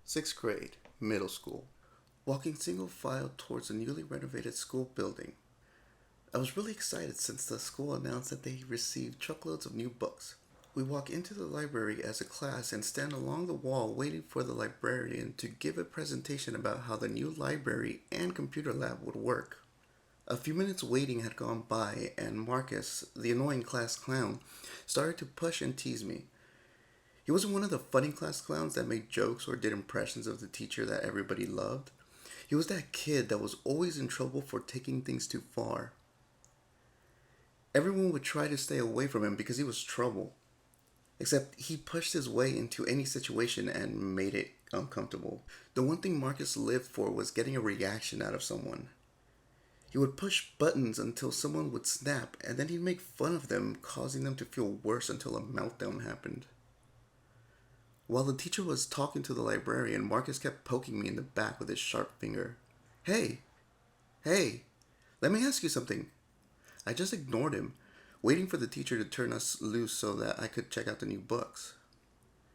Sixth grade, middle school. Walking single file towards a newly renovated school building. I was really excited since the school announced that they received truckloads of new books. We walk into the library as a class and stand along the wall waiting for the librarian to give a presentation about how the new library and computer lab would work. A few minutes waiting had gone by, and Marcus, the annoying class clown, started to push and tease me. He wasn't one of the funny class clowns that made jokes or did impressions of the teacher that everybody loved. He was that kid that was always in trouble for taking things too far. Everyone would try to stay away from him because he was trouble. Except he pushed his way into any situation and made it uncomfortable. The one thing Marcus lived for was getting a reaction out of someone. He would push buttons until someone would snap, and then he'd make fun of them, causing them to feel worse until a meltdown happened. While the teacher was talking to the librarian, Marcus kept poking me in the back with his sharp finger. Hey, hey, let me ask you something. I just ignored him, waiting for the teacher to turn us loose so that I could check out the new books.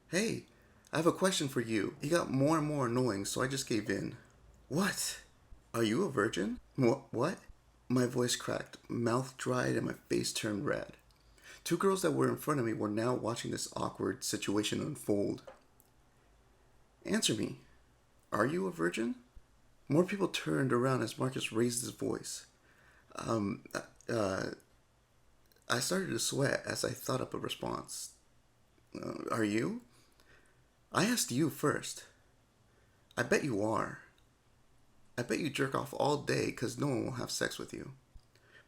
Hey, I have a question for you. He got more and more annoying, so I just gave in. What? Are you a virgin? What? My voice cracked, mouth dried, and my face turned red. Two girls that were in front of me were now watching this awkward situation unfold. Answer me. Are you a virgin? More people turned around as Marcus raised his voice. I started to sweat as I thought up a response. Are you? I asked you first. I bet you are. I bet you jerk off all day because no one will have sex with you.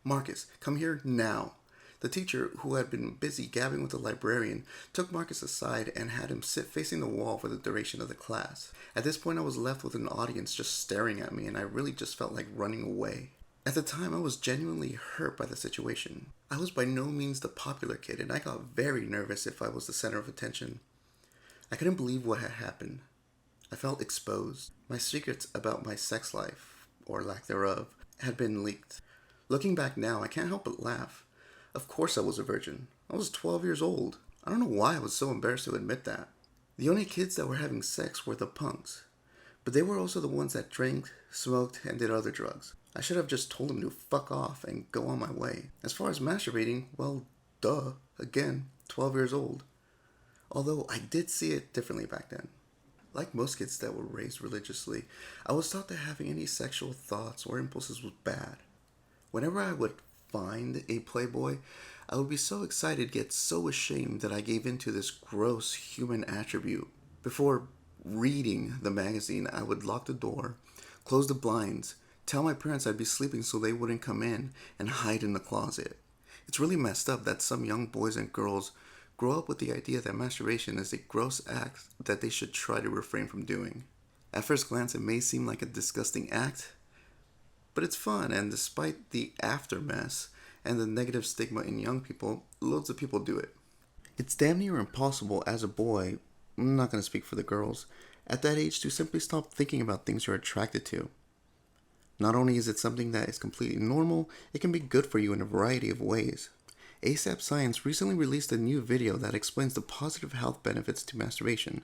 Marcus, come here now. The teacher, who had been busy gabbing with the librarian, took Marcus aside and had him sit facing the wall for the duration of the class. At this point, I was left with an audience just staring at me, and I really just felt like running away. At the time, I was genuinely hurt by the situation. I was by no means the popular kid, and I got very nervous if I was the center of attention. I couldn't believe what had happened. I felt exposed. My secrets about my sex life, or lack thereof, had been leaked. Looking back now, I can't help but laugh. Of course I was a virgin. I was 12 years old. I don't know why I was so embarrassed to admit that. The only kids that were having sex were the punks. But they were also the ones that drank, smoked, and did other drugs. I should have just told them to fuck off and go on my way. As far as masturbating, well, duh. Again, 12 years old. Although I did see it differently back then. Like most kids that were raised religiously, I was taught that having any sexual thoughts or impulses was bad. Whenever I would find a Playboy, I would be so excited, get so ashamed that I gave in to this gross human attribute. Before reading the magazine, I would lock the door, close the blinds, tell my parents I'd be sleeping so they wouldn't come in, and hide in the closet. It's really messed up that some young boys and girls grow up with the idea that masturbation is a gross act that they should try to refrain from doing. At first glance, it may seem like a disgusting act, but it's fun, and despite the aftermath and the negative stigma in young people, loads of people do it. It's damn near impossible as a boy, I'm not going to speak for the girls, at that age to simply stop thinking about things you're attracted to. Not only is it something that is completely normal, it can be good for you in a variety of ways. ASAP Science recently released a new video that explains the positive health benefits to masturbation.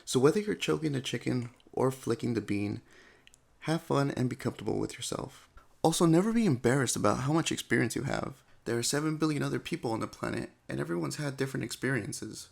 So whether you're choking the chicken or flicking the bean, have fun and be comfortable with yourself. Also, never be embarrassed about how much experience you have. There are 7 billion other people on the planet, and everyone's had different experiences.